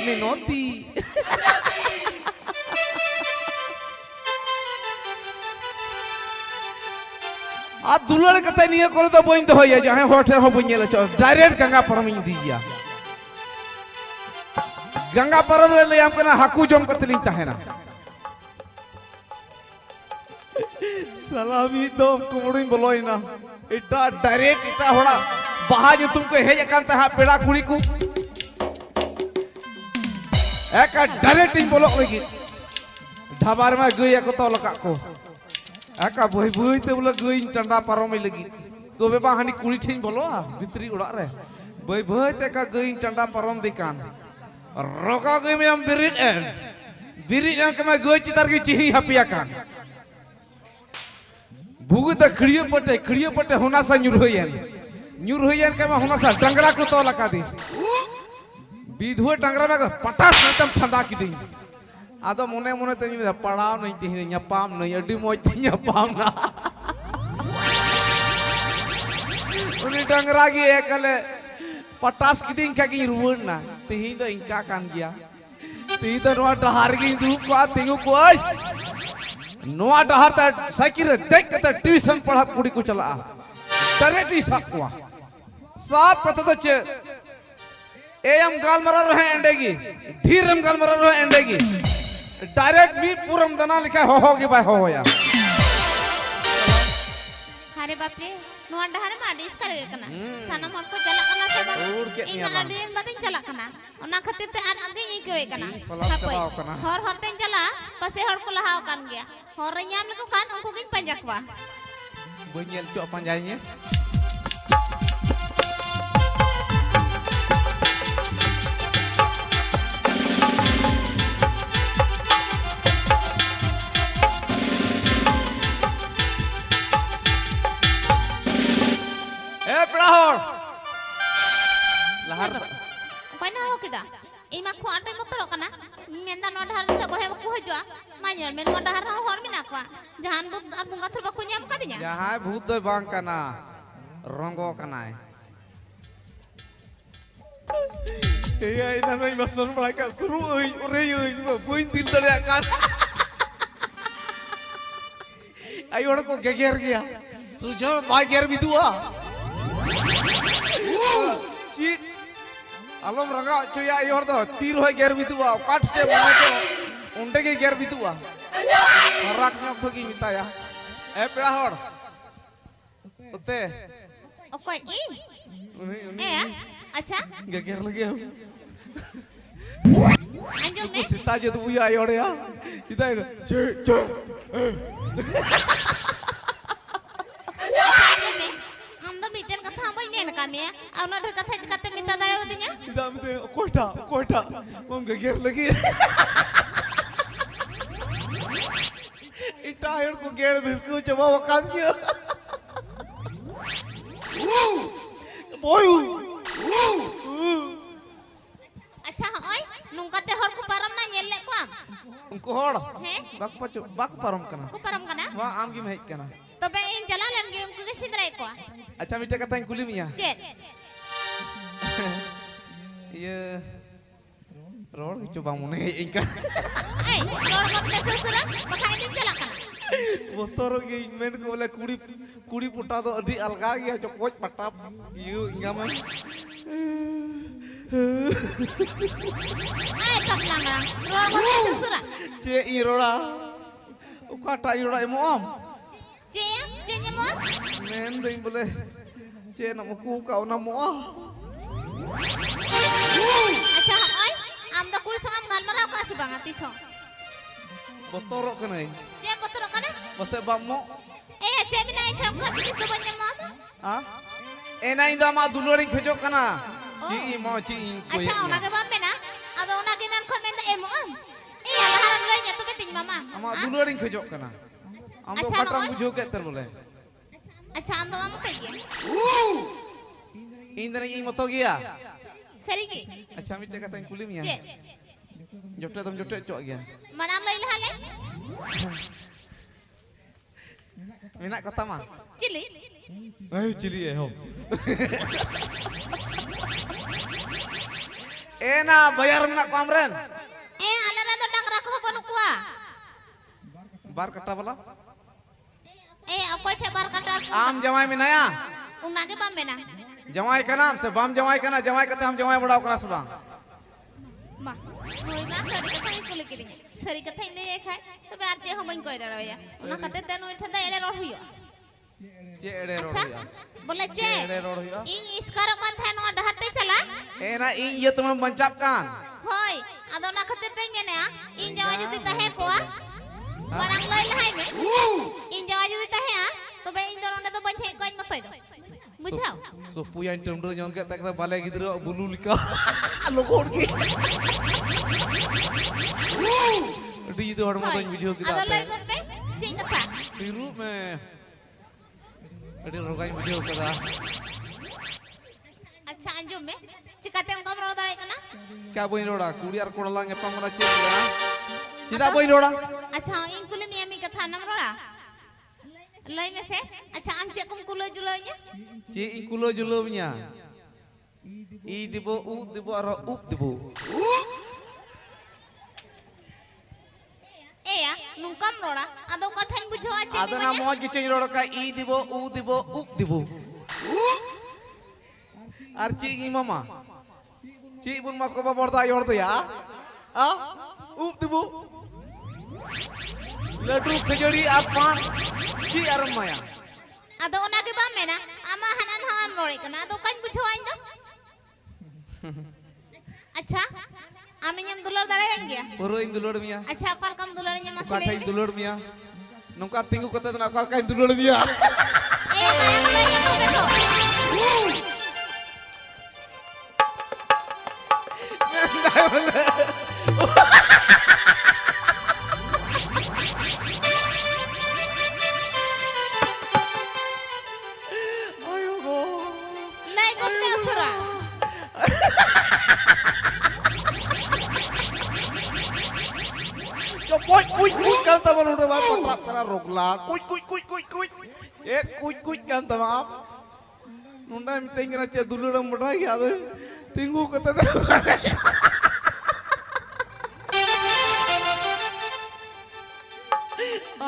Minoti. आ दुलड़ कते निये करे तो बइन तो होया जहां होटल हो बइनेला चो डायरेक्ट गंगा परम दिया गंगा परम ले हम कना हाकू जम कतली तहेना सलामी तो कुमड़ी बोलोइना इटा डायरेक्ट इटा होड़ा बाहा जो तुमको हेज कान ता पेड़ा कुड़ी को एका डायरेक्ट इन बोलो लगी ढाबार में गई को तो लका को एका बई बई ते बोला गई टंडा पारोमे लगी तो बे बा हानी कुड़ी ठिन बोलो भितरी उड़ा रे बई बई ते का गई टंडा पारोम दिकान रोका गई में हम बिरिट एन के मैं गई चितार की चिही हपिया कान भूगु त खड़ियो पटे होना सा न्यूर होयन के मैं होना सा डंगरा को तो लगा दी विधुआ डंगरा में पटास नतम फंदा की दी आदो मोने मोने ते पड़ाव नहीं थी ᱧᱟᱯᱟᱢ नहीं अड्डी मोज थी ᱧᱟᱯᱟᱢ ना उनी डंगरा की एकले पटास की दिन की रुवन ना तिही तो इनका कान गया तिही तो नोआ डहार की दू को तिंगु कोई नोआ डहार त साइकिल रे देख के त ट्यूशन पढ़ा कुड़ी को चला डायरेक्ट ही साफ कत तो चे एम गालमरा रहे एंडेगी धीरम गालमरा रहे एंडेगी डायरेक्ट मी पूरम दना लिखा होगी भाई हो या अरे बाप रे नोआ डहार में आडिस करे कना सानम हर को चला कना से बा इन आडिन बादिन चला कना ओना खातिर ते आन आगे ई कोई कना हर हर तेन चला पसे हर को लहाव कान गया हर रे ᱧᱟᱢ लेको कान उनको गिन पंजाकवा बनियल चो पंजाइए ना हो किदा इमा को आटे मोतरो कना मेंदा नो ढार ते बहे को हजवा मान्यल मेन नो ढार हो हर मिना को जहान बुत और बुंगा थर बको ᱧᱟᱢ कदिnya जहां भूत दो बांग कना रंगो कना ए इना नहीं मसन पड़ा का शुरू ओरे बुइन दिल दरे का आई ओड़ को गेगर गया सुजो बाय गेर भी दुआ चीट अलम रंगा चुया ई हर दो तीर होय गेर भी दुआ काट से बने तो उंडे के गेर भी दुआ हराक न खोगी मिताया ए पेड़ा हर उते ओकोय ई ए अच्छा गेर लगे अंजो में सीता जे तू आई ओड़े या इता मिटन कथा हम मेन कामे आ नो ढेर कथा जकाते मिता दारे उदिnya इदा मते कोटा मम गेर लगी इटा हेर को गेर बिल्कुल जमा वकान किया बोयू अच्छा ओय नुंकाते हर को परम ना नेल ले को उनको हड़ बाक परम कना को परम कना वा आम की में कना तबे इन चला लेन गे उनको के सिंदराय को अच्छा मिटे कथा कुली मिया चेत ये रोड की चोबा मुने इनका ए रोड मत के ससुर बखाई दिन चला कना बोतरो के मेन को बोले कुड़ी पुटा तो अडी अलगा गया जो कोच पट्टा यू इंगा में ए तकलांगा रोड मत के ससुर चे ई रोड़ा उकाटा ई रोड़ा एमोम चे nyemo men ding boleh चे नमकू का नमो अच्छा ओय आम द कुल संगम गालमरा का सी बांगा तिसो बोतरो कने चे बोतरो कने बसे बामो ए चे बिना ए ठम का तिस तो बन्यमा हां ए नाइ दा मा दुलोरी खजो कना ची ई मो ची ई अच्छा ओना के बाप मेना आदो ओना के नान खन में एमो ए हाराम लई nya तो के तिन मामा आमा दुलोरी खजो कना हम तो कटरा बुझो के तर बोले अच्छा हम तो मामा कह गया इंद्र ई मतो गया सरी की अच्छा मिटे कथा कुली मिया जोटे तुम जोटे चो गया मनाम लई लहाले मेना कथा मा चिली ए चिली ए हो Ena bayar nak kamren. Ale rado dangra ko banuk kuah. Bar kata bala. Akoy the bar katar. Am jamaई में नया. Unage bam bena. जमाई का नाम से बम जमाई का ना जमाई कहते हम जमाई बड़ाओ करा सुबह Bah, noi ma sari katha ni kule kiring. Sari katha ni le khai. To be arche hom bain koi dara ya. Ona kate te noi thanda ere ror huyo. J एड़े road अच्छा या बोले चे एड़े road या इन इसकारो कन थे no डहते चला ए ना इन ये तुम्हें बंचाप कान होय आदो ना खातिर ते मेने इन जावा जुदी तहे कोआ बड़ांग लई लहाई में इन जावा जुदी तहे तो बे इन दोनो ने तो बंचे कोई मत दो बुझाओ सो पुया इंटरम्डो जों के तक बाले गिदरो बुलू लिका लोगोड़ के डी तो हड़मो तो वीडियो की आदो लई गोते सी कथा बिरू में अरे रोगाई वीडियो करा अच्छा अंजुम में चिकाते उनका रो दाड़े कना क्या बोई रोड़ा कुड़ियार कोड़ला के पंगना चेला सीधा बोई रोड़ा अच्छा इन कुले मियामी कथा नम रोड़ा लई में से अच्छा हम चे कुम कुलो जुलो nya चे इन कुलो जुलो nya ई दिबो उ दिबो और उ दिबो ya nungkam roda ado kathain bujhawa che ado na moj gi chei roda ka i dibo u dibo uk dibo ar chi gi mama chi bun ma ko ba borda yor to ya a uk dibo ladu khajori ar pan chi ar maya ado ona ge ba mena ama hanan hawan rore kana ado kan bujhawa indo अच्छा आमी ñam dulur dare engia puro in dulur mia अच्छा akal kam dulur ñam ka asile in dulur mia nungka tingu kata na akal ka in dulur mia mayang lo yang ko beto ayo go nai got me usura cho kuy kuy kuy kan ta balu ba trap kara rogla kuy kuy kuy kuy kuy kuy kuy kan ta maaf nunda mi tengira che duluram bada ya do tingu kata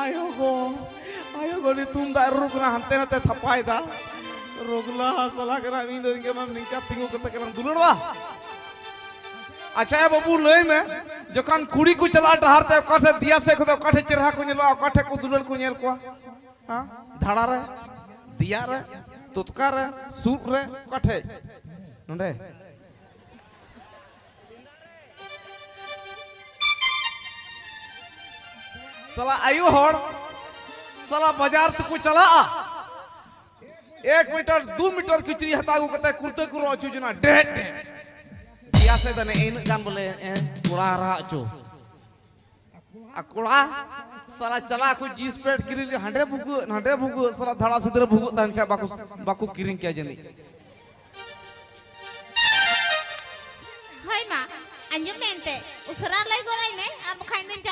ayo go ni tum da rugna hante na te thapai da rogla sala kara mi do ke mam ninka tingu kata kara dulurwa अच्छा है बाबू लय में जखन कुड़ी को चला डहारते कठे दिया से खुद कठे चिरहा को नेलो कठे को दुलल को नेल को हां धाड़ा रे दिया रे तुतका रे सूप रे कठे नंदे साला आयु होड़ साला बाजार तक को चला 1 मीटर 2 मीटर किचरी हतागु कते कुर्ते को रोचु जना date biasa dan ini kan boleh kurang cu. Akulah salah cala aku G-Speed kiri hande buku salah dhara sidra buku tan kya baku kiring kya jani. hai ma anjum mente usara lai gorai me ab khain din